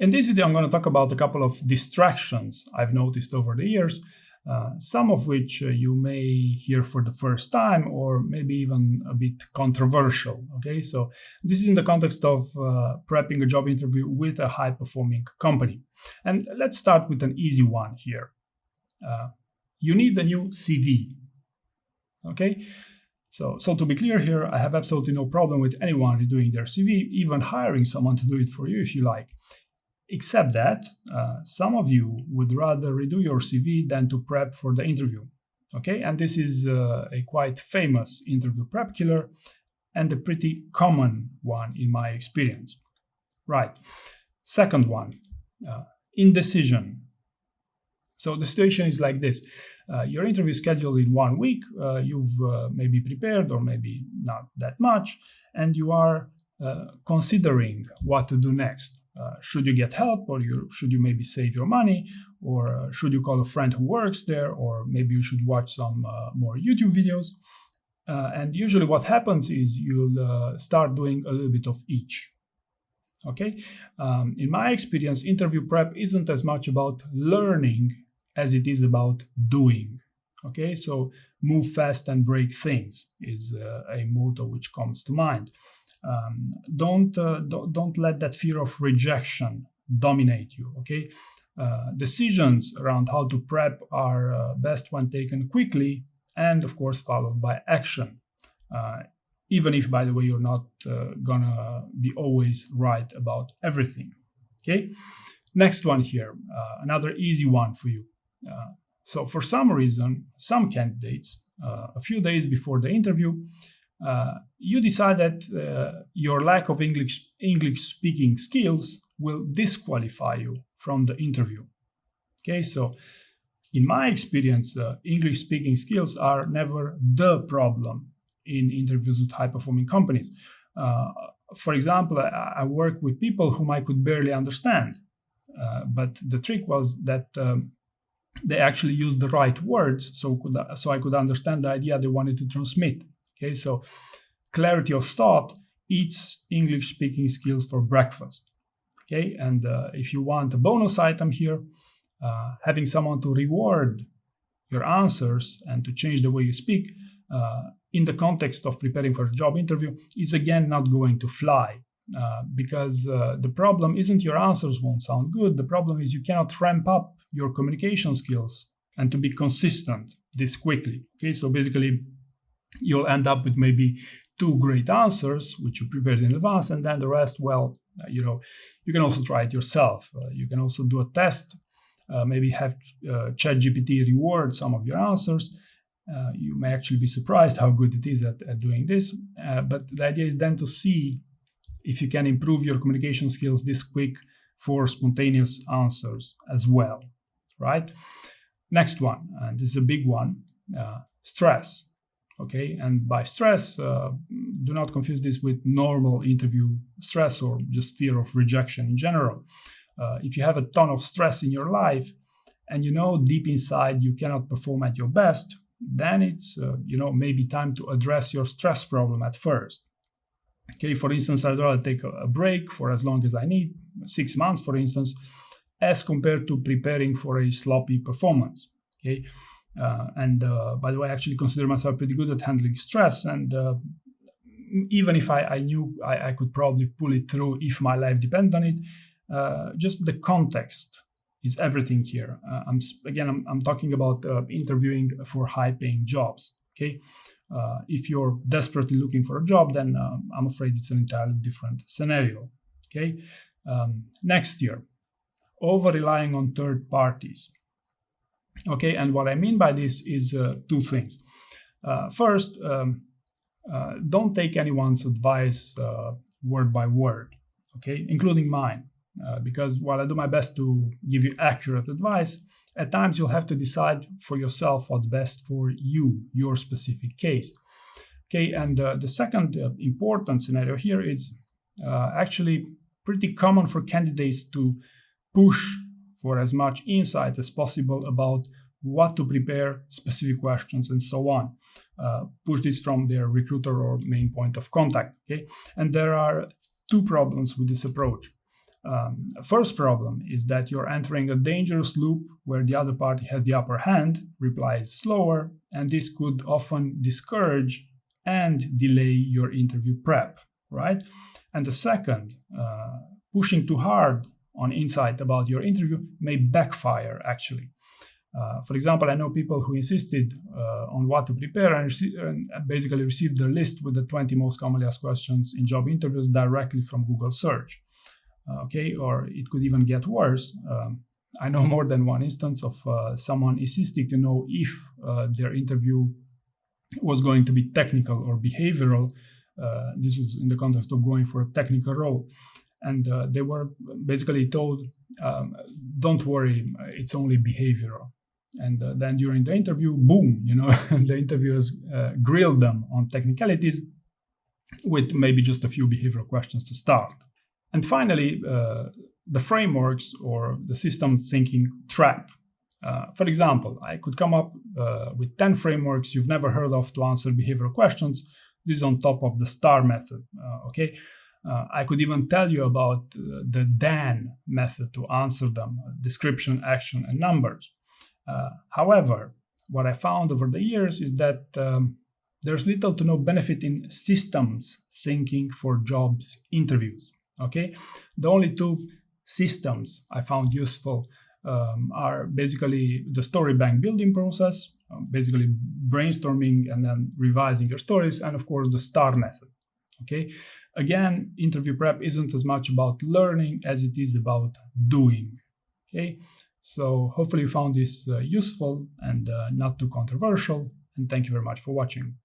In this video, I'm going to talk about a couple of distractions I've noticed over the years, some of which you may hear for the first time or maybe even a bit controversial. Okay, so this is in the context of prepping a job interview with a high-performing company. And let's start with an easy one here. You need a new CV. Okay, so to be clear here, I have absolutely no problem with anyone redoing their CV, even hiring someone to do it for you if you like. Except that some of you would rather redo your CV than to prep for the interview. Okay, and this is a quite famous interview prep killer and a pretty common one in my experience. Right. Second one, indecision. So the situation is like this. Your interview is scheduled in 1 week. You've maybe prepared or maybe not that much, and you are considering what to do next. Should you get help, or should you maybe save your money, or should you call a friend who works there, or maybe you should watch some more YouTube videos. And usually what happens is you'll start doing a little bit of each. Okay? In my experience, interview prep isn't as much about learning as it is about doing. Okay? So move fast and break things is a motto which comes to mind. Don't let that fear of rejection dominate you. Okay, decisions around how to prep are best when taken quickly and, of course, followed by action. Even if, by the way, you're not gonna be always right about everything. Okay, next one here, another easy one for you. So, for some reason, some candidates, a few days before the interview, you decide that your lack of English speaking skills will disqualify you from the interview. Okay, so in my experience, English speaking skills are never the problem in interviews with high performing companies. For example, I work with people whom I could barely understand, but the trick was that they actually used the right words, so I could understand the idea they wanted to transmit. Okay, so clarity of thought eats English-speaking skills for breakfast. Okay, and if you want a bonus item here, having someone to reward your answers and to change the way you speak in the context of preparing for a job interview is again not going to fly. Because the problem isn't your answers won't sound good. The problem is you cannot ramp up your communication skills and to be consistent this quickly. Okay, so basically, you'll end up with maybe 2 great answers, which you prepared in advance, and then the rest, well, you can also try it yourself. You can also do a test, maybe have ChatGPT reward some of your answers. You may actually be surprised how good it is at doing this. But the idea is then to see if you can improve your communication skills this quick for spontaneous answers as well, right? Next one, and this is a big one, stress. Okay, and by stress, do not confuse this with normal interview stress or just fear of rejection in general. If you have a ton of stress in your life and you know deep inside you cannot perform at your best, then it's maybe time to address your stress problem at first. Okay, for instance, I'd rather take a break for as long as I need, 6 months, for instance, as compared to preparing for a sloppy performance. Okay. By the way, I actually consider myself pretty good at handling stress. And even if I knew I could probably pull it through if my life depended on it, just the context is everything here. I'm talking about interviewing for high-paying jobs. Okay, if you're desperately looking for a job, then I'm afraid it's an entirely different scenario. Okay, next year, over-relying on third parties. Okay, and what I mean by this is 2 things. First, don't take anyone's advice word by word, okay, including mine, because while I do my best to give you accurate advice, at times you'll have to decide for yourself what's best for you, your specific case. Okay, and the second important scenario here is actually pretty common for candidates to push for as much insight as possible about what to prepare, specific questions, and so on. Push this from their recruiter or main point of contact. Okay, and there are 2 problems with this approach. First problem is that you're entering a dangerous loop where the other party has the upper hand, replies slower, and this could often discourage and delay your interview prep, right? And the second, pushing too hard on insight about your interview may backfire, actually. For example, I know people who insisted on what to prepare and basically received the list with the 20 most commonly asked questions in job interviews directly from Google search. Okay, or it could even get worse. I know more than one instance of someone insisting to know if their interview was going to be technical or behavioral. This was in the context of going for a technical role. And they were basically told, don't worry, it's only behavioral. And then during the interview, boom, the interviewers grilled them on technicalities with maybe just a few behavioral questions to start. And finally, the frameworks or the system thinking trap. For example, I could come up with 10 frameworks you've never heard of to answer behavioral questions. This is on top of the STAR method, okay? I could even tell you about the DAN method to answer them: description, action, and numbers. However, what I found over the years is that there's little to no benefit in systems thinking for jobs interviews. Okay, the only two systems I found useful are basically the story bank building process, basically brainstorming and then revising your stories, and of course the STAR method. Okay, again, interview prep isn't as much about learning as it is about doing. Okay, so hopefully you found this useful and not too controversial, and thank you very much for watching.